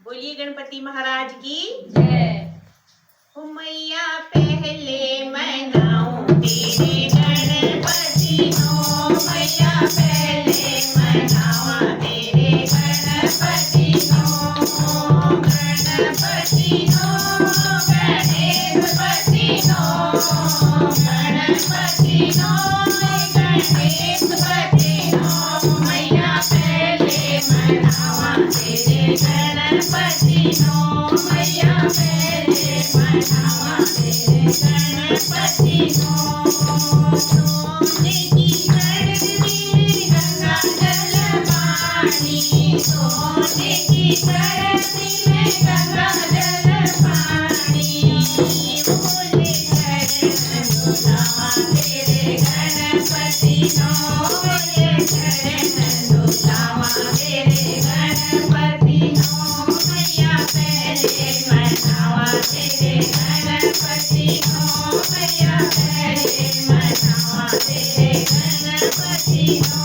बोलिए गणपति महाराज की जय। ओ मैया पहले मनाऊं तेरे गणपति नो, मैया पहले मनावा तेरे गणपति नो। गणपति नो गणेशपति नो, गणपति नो गणेशपति नो, मैया पहले मनावा तेरे गणपति नो, मैया पहले मनावा तेरे गणपति नो। सोने की धरती में गंगा जल पानी, सोने की धरती में गंगा जल पानी, बोले चरण डोलावा तेरे गणपति नो, बोले चरण डोलावा तेरे गणपति नो, मैया पहले मनावा तेरे गणपति नो, मैया पहले मनावा तेरे गणपति नो।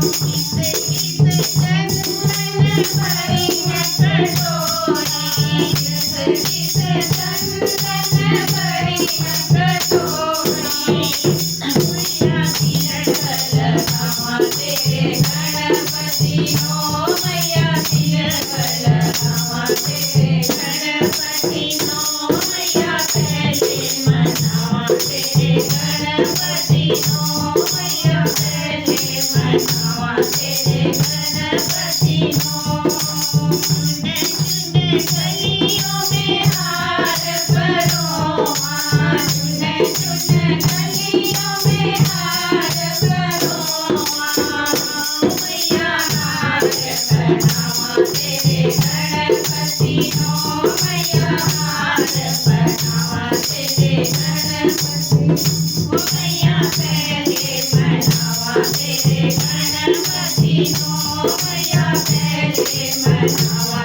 किस किस चंदन भरी है कटोरी, किस किस चंदन भरी है कटोरी, मैया तिलक लगावा तेरे गणपति नो, मैया तिलक लगावा तेरे गणपति नो, मैया पहले मनावा तेरे गणपति नो, मैया पहले मनावा तेरे गणपति नो। चुन चुन गलियों में हार परोवा, चुन चुन गलियों में हार परोवा, मैया हार पहनावा तेरे गणपति नो, मैया हार पहनावा तेरे गणपति नो, मैया पहले मनावा तेरे गणपति नो, मैया पहले मनावा